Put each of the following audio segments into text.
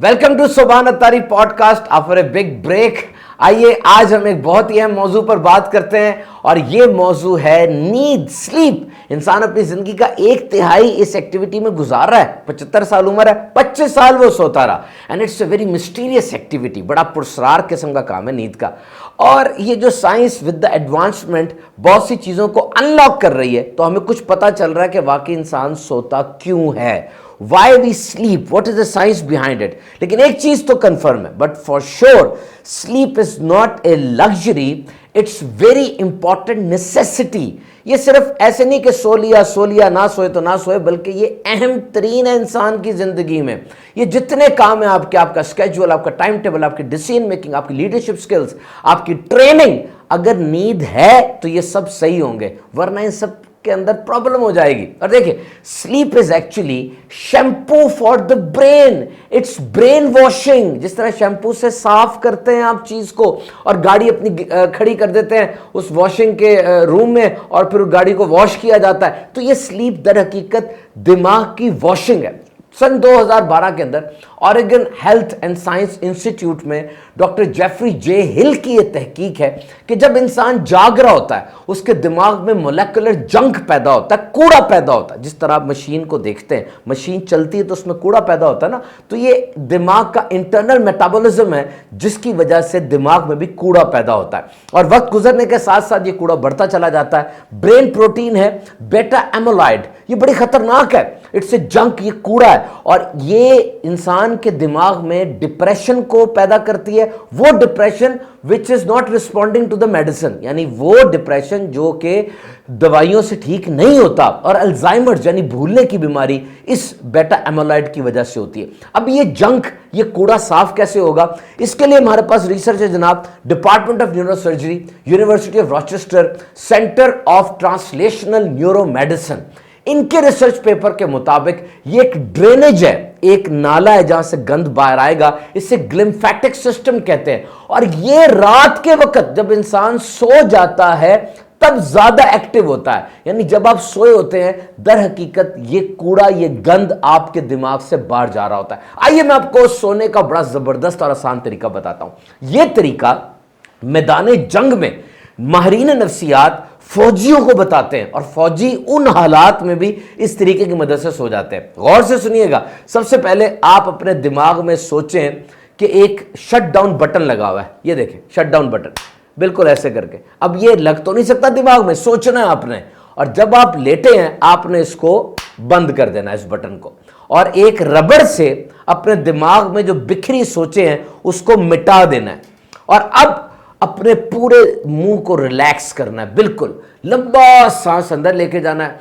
Welcome to Subhan Attari podcast after a big break. आइए आज हम एक बहुत ही अहम मौजू पर बात करते हैं और ये मौजू है नींद, स्लीप। इंसान अपनी जिंदगी का 1/3 इस एक्टिविटी में गुजार रहा है। 75 साल उम्र है, 25 साल वो सोता रहा। And it's a very mysterious activity, बड़ा पुरस्कार किस्म का काम है नींद का। और ये जो साइंस विद द एडवांसमेंट बहुत सी चीज़ों को अनलॉक कर रही है, तो हमें कुछ पता चल रहा है कि वाकई इंसान सोता क्यों है। Why we sleep? What is the science behind it? लेकिन एक चीज तो कंफर्म है, but for sure sleep is not a luxury, it's very important necessity. ये सिर्फ ऐसे नहीं कि सो लिया ना सोए तो ना सोए, बल्कि ये अहम तरीन है इंसान की जिंदगी में। ये जितने काम है आपके, आपका स्केड्यूल, आपका टाइम टेबल, आपकी डिसीजन मेकिंग, आपकी लीडरशिप स्किल्स, आपकी ट्रेनिंग, अगर नींद है तो ये सब सही होंगे, वरना इन सब के अंदर प्रॉब्लम हो जाएगी। और देखिए, sleep is actually shampoo for the brain. It's brain washing. जिस तरह शैम्पू से साफ करते हैं आप चीज को और गाड़ी अपनी खड़ी कर देते हैं उस वॉशिंग के रूम में और फिर गाड़ी को वॉश किया जाता है, तो ये स्लीप दर हकीकत दिमाग की वॉशिंग है। सन 2012 के अंदर Oregon health and science institute में डॉक्टर जेफरी जे हिल की यह तहकीक है कि जब इंसान जाग रहा होता है उसके दिमाग में मोलेकुलर जंक पैदा होता है, कूड़ा पैदा होता है। जिस तरह आप मशीन को देखते हैं, मशीन चलती है तो उसमें कूड़ा पैदा होता है ना, तो ये दिमाग का इंटरनल मेटाबॉलिज्म है जिसकी वजह से दिमाग में भी कूड़ा पैदा होता है। और वक्त गुजरने के साथ साथ ये कूड़ा बढ़ता चला जाता है। ब्रेन प्रोटीन है बेटा एमोलाइड, ये बड़ी खतरनाक है। इट्स ए जंक, ये कूड़ा है और ये इंसान के दिमाग में डिप्रेशन को पैदा करती है। वो depression which is not responding to the medicine, यानी वो डिप्रेशन जो कि दवाइयों से ठीक नहीं होता। और अल्जाइमर्स यानी भूलने की बीमारी इस बेटा एमोलाइड की वजह से होती है। अब ये जंक, ये कूड़ा साफ कैसे होगा? इसके लिए हमारे पास रिसर्च है जनाब। Department of neurosurgery, university of Rochester, centre of translational neuro medicine, इनके रिसर्च पेपर के मुताबिक ये एक ड्रेनेज है, एक नाला है जहां से गंद बाहर आएगा। इसे ग्लिम्फेटिक सिस्टम कहते हैं। और ये रात के वक्त जब इंसान सो जाता है तब ज्यादा एक्टिव होता है। यानी जब आप सोए होते हैं, दर हकीकत ये कूड़ा, ये गंद आपके दिमाग से बाहर जा रहा होता है। आइए मैं आपको सोने का बड़ा जबरदस्त और आसान तरीका बताता हूं। यह तरीका मैदान जंग में माहिरीन नफ्सियात फौजियों को बताते हैं और फौजी उन हालात में भी इस तरीके की मदद से सो जाते हैं। गौर से सुनिएगा। सबसे पहले आप अपने दिमाग में सोचें कि एक शट डाउन बटन लगा हुआ है। ये देखें, शट डाउन बटन, बिल्कुल ऐसे करके। अब ये लग तो नहीं सकता दिमाग में, सोचना है आपने। और जब आप लेटे हैं आपने इसको बंद कर देना है, इस बटन को, और एक रबड़ से अपने दिमाग में जो बिखरी सोचे हैं उसको मिटा देना है। और अब अपने पूरे मुंह को रिलैक्स करना है, बिल्कुल लंबा सांस अंदर लेके जाना है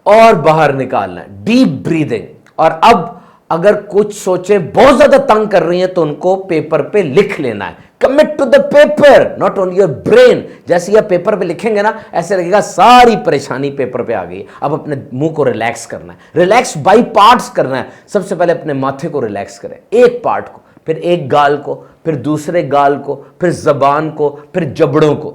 और बाहर निकालना है, डीप ब्रीदिंग। और अब अगर कुछ सोचें बहुत ज्यादा तंग कर रही हैं तो उनको पेपर पे लिख लेना है। Commit to the paper, not only your brain. जैसे आप पेपर पे लिखेंगे ना, ऐसे लगेगा सारी परेशानी पेपर पे आ गई। अब अपने मुंह को रिलैक्स करना है, रिलैक्स बाई पार्ट्स करना है। सबसे पहले अपने माथे को रिलैक्स करें, एक पार्ट को, फिर एक गाल को, फिर दूसरे गाल को, फिर जबान को, फिर जबड़ों को,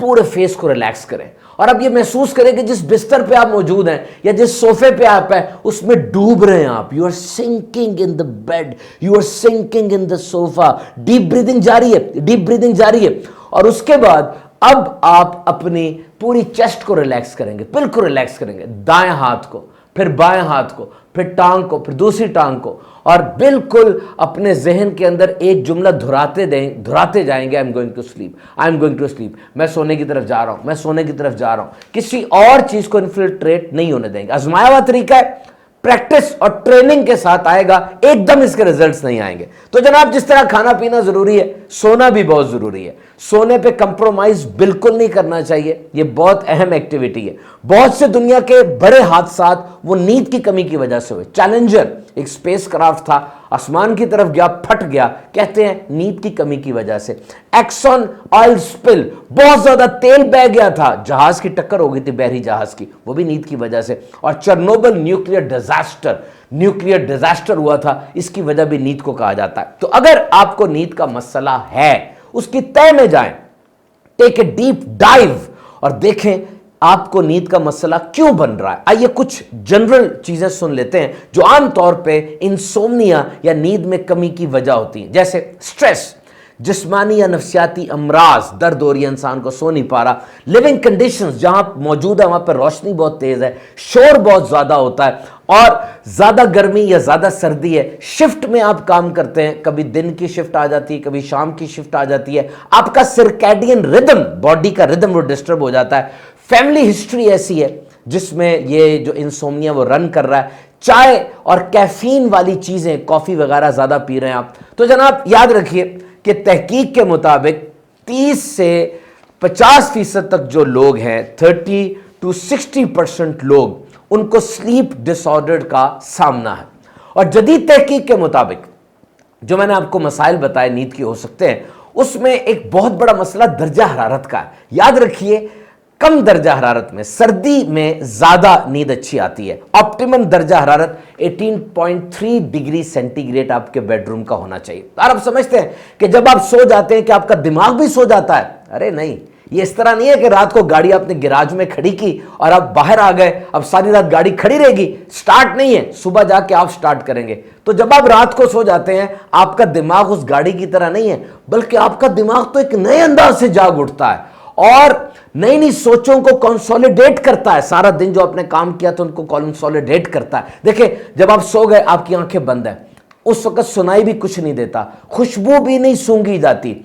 पूरे फेस को रिलैक्स करें। और अब ये महसूस करें कि जिस बिस्तर पे आप मौजूद हैं या जिस सोफे पे आप हैं उसमें डूब रहे हैं आप। You are sinking in the bed, you are sinking in the sofa. Deep breathing जारी है, डीप ब्रीदिंग जारी है। और उसके बाद अब आप अपनी पूरी चेस्ट को रिलैक्स करेंगे, बिल्कुल रिलैक्स करेंगे। दाएं हाथ को, फिर बाएं हाथ को, फिर टांग को, फिर दूसरी टांग को, और बिल्कुल अपने जहन के अंदर एक जुमला धुराते जाएंगे, I am going to sleep, I am going to sleep. मैं सोने की तरफ जा रहा हूं, मैं सोने की तरफ जा रहा हूं। किसी और चीज को इन्फिल्ट्रेट नहीं होने देंगे। आजमाया हुआ तरीका है, प्रैक्टिस और ट्रेनिंग के साथ आएगा, एकदम इसके रिजल्ट्स नहीं आएंगे। तो जनाब, जिस तरह खाना पीना जरूरी है, सोना भी बहुत जरूरी है। सोने पे कंप्रोमाइज बिल्कुल नहीं करना चाहिए, ये बहुत अहम एक्टिविटी है। बहुत से दुनिया के बड़े हादसा वो नींद की कमी की वजह से हुए। चैलेंजर एक स्पेस क्राफ्ट था, आसमान की तरफ गया, फट गया, कहते हैं नींद की कमी की वजह से। एक्सन ऑयल स्पिल, बहुत ज्यादा तेल बह गया था, जहाज की टक्कर हो गई थी, बहरी जहाज की, वो भी नींद की वजह से। और चेरनोबिल न्यूक्लियर डिजास्टर हुआ था, इसकी वजह भी नींद को कहा जाता है। तो अगर आपको नींद का मसला है, उसकी तय में जाएं, टेक ए डीप डाइव और देखें आपको नींद का मसला क्यों बन रहा है। आइए कुछ जनरल चीजें सुन लेते हैं जो आमतौर पे इंसोम्निया या नींद में कमी की वजह होती है, जैसे स्ट्रेस, जिस्मानी या नफ्सियाती अमराज, दर्द हो रही है, इंसान को सो नहीं पा रहा, लिविंग कंडीशंस जहां आप मौजूद है वहां पर रोशनी बहुत तेज है, शोर बहुत ज्यादा होता है, और ज्यादा गर्मी या ज्यादा सर्दी है, शिफ्ट में आप काम करते हैं, कभी दिन की शिफ्ट आ जाती है, कभी शाम की शिफ्ट आ जाती है, आपका सर्कैडियन रिदम, बॉडी का रिदम वो डिस्टर्ब हो जाता है, फैमिली हिस्ट्री ऐसी है जिसमें ये जो इंसोम्निया वो रन कर रहा है, चाय और कैफीन वाली चीजें, कॉफी वगैरह ज्यादा पी रहे हैं आप, तो जनाब याद रखिए कि तहकीक के मुताबिक 30 से 50% तक जो लोग हैं, 30 to 60% लोग, उनको स्लीप डिसऑर्डर का सामना है। और जदीद तहकीक के मुताबिक जो मैंने आपको मसाइल बताए नींद के हो सकते हैं, उसमें एक बहुत बड़ा मसला दर्जा हरारत का है। याद रखिए कम दर्जा हरारत में, सर्दी में ज्यादा नींद अच्छी आती है। ऑप्टिमम दर्जा हरारत 18.3 डिग्री सेंटीग्रेड आपके बेडरूम का होना चाहिए। और आप समझते हैं कि जब आप सो जाते हैं कि आपका दिमाग भी सो जाता है। अरे नहीं, ये इस तरह नहीं है कि रात को गाड़ी आपने गिराज में खड़ी की और आप बाहर आ गए, अब सारी रात गाड़ी खड़ी रहेगी, स्टार्ट नहीं है, सुबह जाके आप स्टार्ट करेंगे। तो जब आप रात को सो जाते हैं, आपका दिमाग उस गाड़ी की तरह नहीं है, बल्कि आपका दिमाग तो एक नए अंदाज से जाग उठता है और नई नई सोचों को कंसोलिडेट करता है। सारा दिन जो आपने काम किया तो उनको कंसोलिडेट करता है। देखिए जब आप सो गए, आपकी आंखें बंद है, उस वक्त सुनाई भी कुछ नहीं देता, खुशबू भी नहीं सूंघी जाती,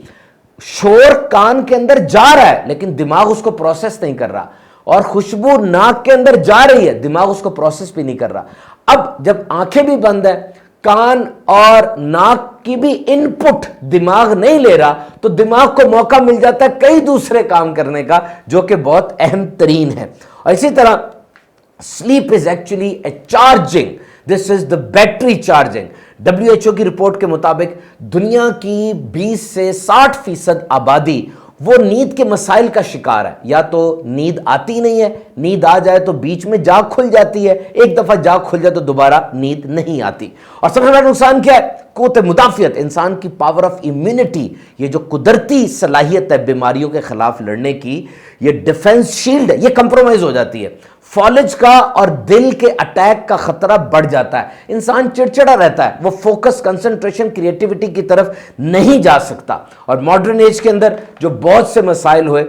शोर कान के अंदर जा रहा है लेकिन दिमाग उसको प्रोसेस नहीं कर रहा, और खुशबू नाक के अंदर जा रही है, दिमाग उसको प्रोसेस भी नहीं कर रहा। अब जब आंखें भी बंद है, कान और नाक की भी इनपुट दिमाग नहीं ले रहा, तो दिमाग को मौका मिल जाता है कई दूसरे काम करने का जो कि बहुत अहम तरीन है। और इसी तरह sleep is actually A charging, this is the battery charging. WHO की रिपोर्ट के मुताबिक दुनिया की 20 से 60% आबादी वो नींद के मसाइल का शिकार है। या तो नींद आती नहीं है, नींद आ जाए तो बीच में जाग खुल जाती है, एक दफा जाग खुल जाए तो दोबारा नींद नहीं आती। और सबसे बड़ा नुकसान क्या है? कुव्वत मुदाफियत, इंसान की पावर ऑफ इम्यूनिटी, ये जो कुदरती सलाहियत है बीमारियों के खिलाफ लड़ने की, ये डिफेंस शील्ड है, ये कंप्रोमाइज हो जाती है। फॉलेज का और दिल के अटैक का खतरा बढ़ जाता है, इंसान चिड़चिड़ा रहता है, वो फोकस, कंसंट्रेशन, क्रिएटिविटी की तरफ नहीं जा सकता। और मॉडर्न एज के अंदर जो बहुत से मसाइल हुए,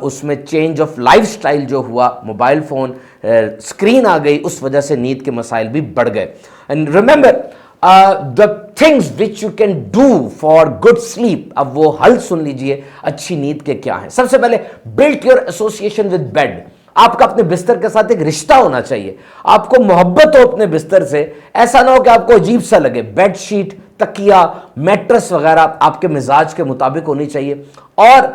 उसमें चेंज ऑफ लाइफस्टाइल जो हुआ, मोबाइल फोन, स्क्रीन आ गई, उस वजह से नींद के मसाइल भी बढ़ गए। And remember the things which you can do for good sleep. अब वो हल सुन लीजिए अच्छी नींद के क्या है। सबसे पहले build your association with bed. आपका अपने बिस्तर के साथ एक रिश्ता होना चाहिए, आपको मोहब्बत हो अपने बिस्तर से, ऐसा ना हो कि आपको अजीब सा लगे। बेडशीट, तकिया, मैट्रेस वगैरह आपके मिजाज के मुताबिक होनी चाहिए। और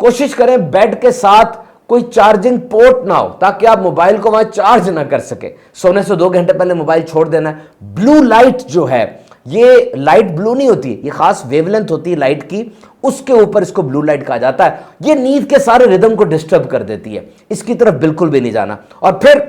कोशिश करें बेड के साथ कोई चार्जिंग पोर्ट ना हो ताकि आप मोबाइल को वहां चार्ज ना कर सके। सोने से 2 घंटे पहले मोबाइल छोड़ देना है। ब्लू लाइट जो है, ये लाइट ब्लू नहीं होती, ये खास वेवलेंथ होती है लाइट की, उसके ऊपर इसको ब्लू लाइट कहा जाता है। ये नींद के सारे रिदम को डिस्टर्ब कर देती है, इसकी तरफ बिल्कुल भी नहीं जाना। और फिर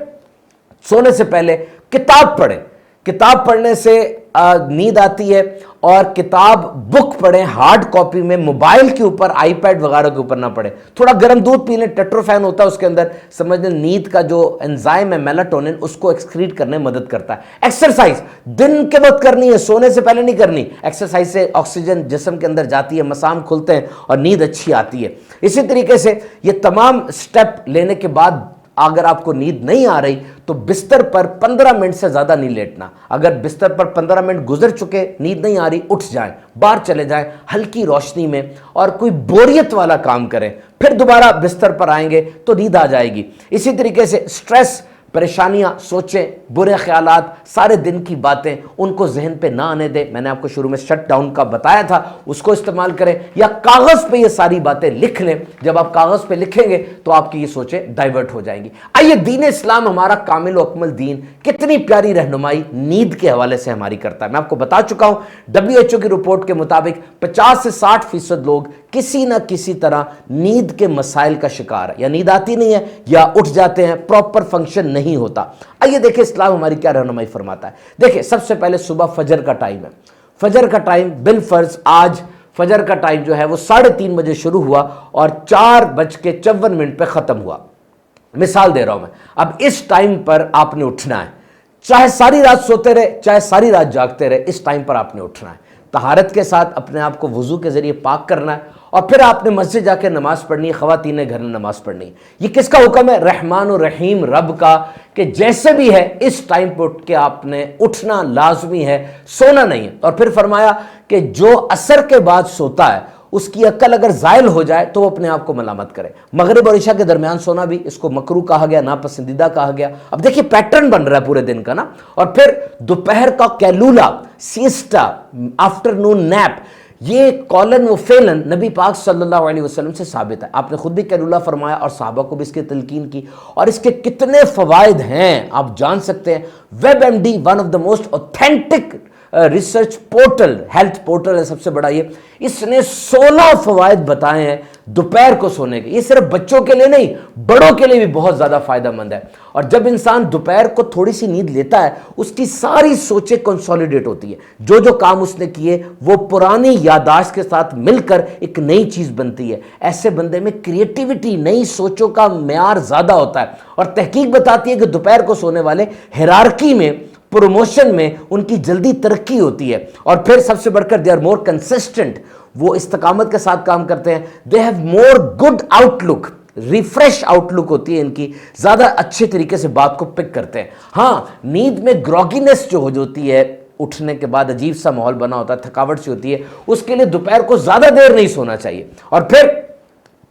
सोने से पहले किताब पढ़ें। किताब पढ़ने से नींद आती है, और किताब बुक पढ़ें हार्ड कॉपी में, मोबाइल के ऊपर, आईपैड वगैरह के ऊपर ना पढ़ें। थोड़ा गर्म दूध पी लें, टेट्रोफैन होता है उसके अंदर, समझ लें नींद का जो एंजाइम है मेलाटोनिन, उसको एक्सक्रीट करने में मदद करता है। एक्सरसाइज दिन के वक्त करनी है, सोने से पहले नहीं करनी। एक्सरसाइज से ऑक्सीजन जिस्म के अंदर जाती है, मसाम खुलते हैं और नींद अच्छी आती है। इसी तरीके से ये तमाम स्टेप लेने के बाद अगर आपको नींद नहीं आ रही तो बिस्तर पर 15 मिनट से ज्यादा नहीं लेटना। अगर बिस्तर पर 15 मिनट गुजर चुके, नींद नहीं आ रही, उठ जाएं, बाहर चले जाएं हल्की रोशनी में, और कोई बोरियत वाला काम करें, फिर दोबारा बिस्तर पर आएंगे तो नींद आ जाएगी। इसी तरीके से स्ट्रेस, परेशानियां, सोचें, बुरे ख्यालात, सारे दिन की बातें, उनको जहन पे ना आने दें। मैंने आपको शुरू में शट डाउन का बताया था, उसको इस्तेमाल करें, या कागज पे ये सारी बातें लिख लें। जब आप कागज पे लिखेंगे तो आपकी ये सोचें डाइवर्ट हो जाएंगी। आइए, दीन इस्लाम हमारा कामिल व अकमल दीन कितनी प्यारी रहनुमाई नींद के हवाले से हमारी करता है। मैं आपको बता चुका हूं, WHO की रिपोर्ट के मुताबिक 50 से 60% लोग किसी ना किसी तरह नींद के मसाइल का शिकार है, या नींद आती नहीं है या उठ जाते हैं, प्रॉपर फंक्शन नहीं होता। आइए देखिए इस्लाम हमारी क्या रहनुमाई फरमाता है। देखिए सबसे पहले सुबह फजर का टाइम है। फजर का टाइम बिल फर्ज आज फजर का टाइम जो है वो 3:30 बजे शुरू हुआ और 4:54 पे खत्म हुआ। मिसाल दे रहा हूं मैं, अब इस टाइम पर आपने उठना है, चाहे सारी रात सोते रहे चाहे सारी रात जागते रहे, इस टाइम पर आपने उठना है। तहारत के साथ अपने आप को वजू के जरिए पाक करना है और फिर आपने मस्जिद जाके नमाज पढ़नी है, खवातीन ने घर में नमाज पढ़नी है। ये किसका हुक्म है? रहमान और रहीम रब का, कि जैसे भी है इस टाइम पर उठ के आपने उठना लाजमी है, सोना नहीं है। और फिर फरमाया कि जो असर के बाद सोता है उसकी अक्ल अगर जायल हो जाए तो वो अपने आप को मलामत करे। मगरिब और इशा के दरमियान सोना भी इसको मकरू कहा गया, नापसंदीदा कहा गया। अब देखिए पैटर्न बन रहा है पूरे दिन का ना। और फिर दोपहर का कैलूला, सिएस्टा, आफ्टरनून नैप, ये कौलन व फेलन नबी पाक सल्लल्लाहु अलैहि वसल्लम से साबित है। आपने खुद भी कैलूला फरमाया और सहाबा को भी इसकी तलकीन की, और इसके कितने फवायद हैं आप जान सकते हैं। WebMD one of the most authentic research portal, health portal है सबसे बड़ा ये, इसने 16 फवायद बताए हैं दोपहर को सोने के। ये सिर्फ बच्चों के लिए नहीं, बड़ों के लिए भी बहुत ज्यादा फायदेमंद है। और जब इंसान दोपहर को थोड़ी सी नींद लेता है, उसकी सारी सोचें कंसोलिडेट होती है। जो जो काम उसने किए वो पुरानी यादाश्त के साथ मिलकर एक नई चीज बनती है। ऐसे बंदे में क्रिएटिविटी, नई सोचों का म्यार ज्यादा होता है। और तहकीक बताती है कि दोपहर को सोने वाले हिरार्की में, प्रमोशन में उनकी जल्दी तरक्की होती है। और फिर सबसे बढ़कर दे आर मोर कंसिस्टेंट, वो इस्तकामत के साथ काम करते हैं। They have more good outlook, refresh outlook होती है इनकी, ज्यादा अच्छे तरीके से बात को पिक करते हैं। हाँ, नींद में ग्रॉगीनेस जो हो जाती है, उठने के बाद अजीब सा माहौल बना होता है, थकावट सी होती है, उसके लिए दोपहर को ज्यादा देर नहीं सोना चाहिए। और फिर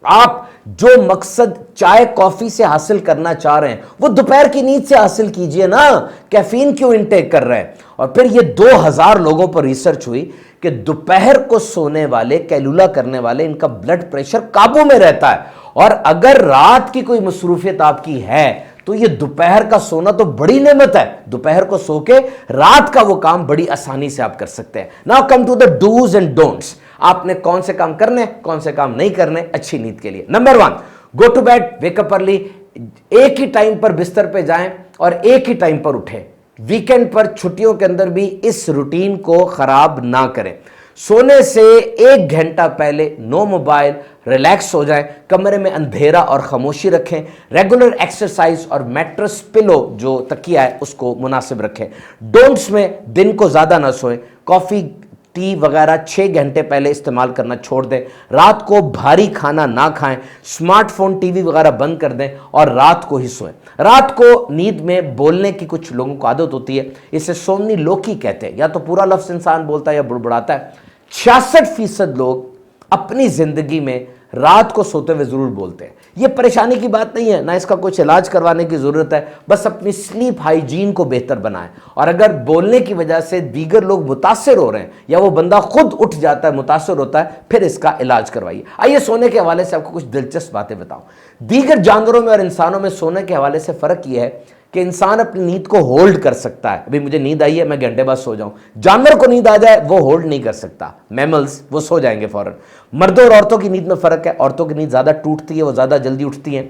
आप जो मकसद चाय कॉफी से हासिल करना चाह रहे हैं वो दोपहर की नींद से हासिल कीजिए ना। कैफीन क्यों इनटेक कर रहे हैं? और फिर ये 2000 लोगों पर रिसर्च हुई कि दोपहर को सोने वाले, कैलूला करने वाले, इनका ब्लड प्रेशर काबू में रहता है। और अगर रात की कोई मसरूफियत आपकी है तो ये दोपहर का सोना तो बड़ी नेमत है। दोपहर को सो के रात का वो काम बड़ी आसानी से आप कर सकते हैं। Now come to the dos and don'ts. आपने कौन से काम करने, कौन से काम नहीं करने अच्छी नींद के लिए। Number 1, go to bed, wake up early. एक ही टाइम पर बिस्तर पे जाएं और एक ही टाइम पर उठें। वीकेंड पर, छुट्टियों के अंदर भी इस रूटीन को खराब ना करें। सोने से 1 घंटा पहले नो मोबाइल, रिलैक्स हो जाएं, कमरे में अंधेरा और खामोशी रखें। रेगुलर एक्सरसाइज और मैट्रेस पिलो जो तकिया है उसको मुनासिब रखें। डोंट्स में दिन को ज़्यादा ना सोएं, कॉफ़ी टी वगैरह 6 घंटे पहले इस्तेमाल करना छोड़ दें। रात को भारी खाना ना खाएं, स्मार्टफोन टीवी वगैरह बंद कर दें और रात को ही सोएं। रात को नींद में बोलने की कुछ लोगों को आदत होती है, इसे सोमनी लोकी कहते हैं। या तो पूरा लफ्ज़ इंसान बोलता है या बुड़बुड़ाता है। 66% लोग अपनी ज़िंदगी में रात को सोते हुए ज़रूर बोलते हैं। ये परेशानी की बात नहीं है, ना इसका कुछ इलाज करवाने की ज़रूरत है, बस अपनी स्लीप हाइजीन को बेहतर बनाएं। और अगर बोलने की वजह से दीगर लोग मुतासिर हो रहे हैं या वो बंदा खुद उठ जाता है, मुतासिर होता है, फिर इसका इलाज करवाइए। आइए सोने के हवाले से आपको कुछ दिलचस्प बातें बताऊं। दीगर जानवरों में और इंसानों में सोने के हवाले से फ़र्क यह है कि इंसान अपनी नींद को होल्ड कर सकता है। अभी मुझे नींद आई है, मैं घंटे बाद सो जाऊं। जानवर को नींद आ जाए वो होल्ड नहीं कर सकता। मैमल्स वो सो जाएंगे फौरन। मर्दों और औरतों की नींद में फर्क है। औरतों की नींद ज्यादा टूटती है, वो ज्यादा जल्दी उठती हैं।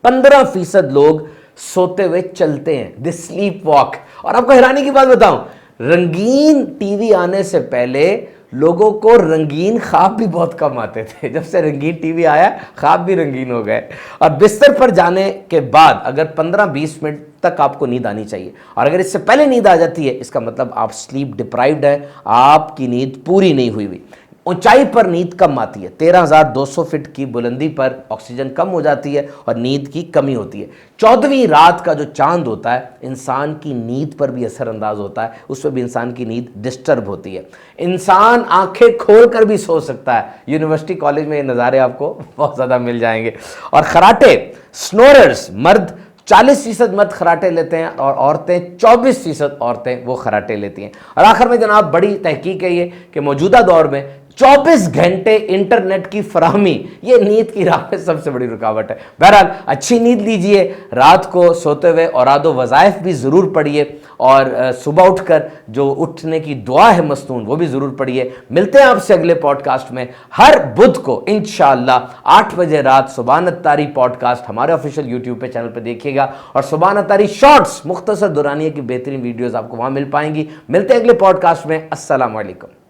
15% लोग सोते हुए चलते हैं, दे स्लीप वॉक। और आपको हैरानी की बात बताऊं, रंगीन टीवी आने से पहले लोगों को रंगीन ख्वाब भी बहुत कम आते थे। जब से रंगीन टीवी आया, ख्वाब भी रंगीन हो गए। और बिस्तर पर जाने के बाद अगर 15-20 मिनट तक आपको नींद आनी चाहिए। और अगर इससे पहले नींद आ जाती है, इसका मतलब आप स्लीप डिप्राइव्ड है, आपकी नींद पूरी नहीं हुई। ऊंचाई पर नींद कम आती है। 13,200 फीट की बुलंदी पर ऑक्सीजन कम हो जाती है और नींद की कमी होती है। 14वीं रात का जो चांद होता है इंसान की नींद पर भी असरअंदाज होता है, उसमें भी इंसान की नींद डिस्टर्ब होती है। इंसान आंखें खोल कर भी सो सकता है। यूनिवर्सिटी कॉलेज में ये नज़ारे आपको बहुत ज़्यादा मिल जाएंगे। और खराटे, स्नोरर्स, मर्द 40% मर्द खराटे लेते हैं और औरतें 24% औरतें वो खराटे लेती हैं। और आखिर में जनाब बड़ी तहकीक है ये कि मौजूदा दौर में 24 घंटे इंटरनेट की फराहमी ये नींद की राह में सबसे बड़ी रुकावट है। बहरहाल अच्छी नींद लीजिए, रात को सोते हुए औरादो वज़ाइफ भी ज़रूर पढ़िए और सुबह उठकर जो उठने की दुआ है मस्तून वो भी ज़रूर पढ़िए। मिलते हैं आपसे अगले पॉडकास्ट में हर बुध को इंशाअल्लाह 8 बजे रात। सुबहान अत्तारी पॉडकास्ट हमारे ऑफिशियल यूट्यूब पे चैनल पे देखिएगा और सुबहान अत्तारी शॉर्ट्स मुख्तसर दुरानिया की बेहतरीन वीडियोज़ आपको वहाँ मिल पाएंगी। मिलते हैं अगले पॉडकास्ट में। अस्सलाम वालेकुम।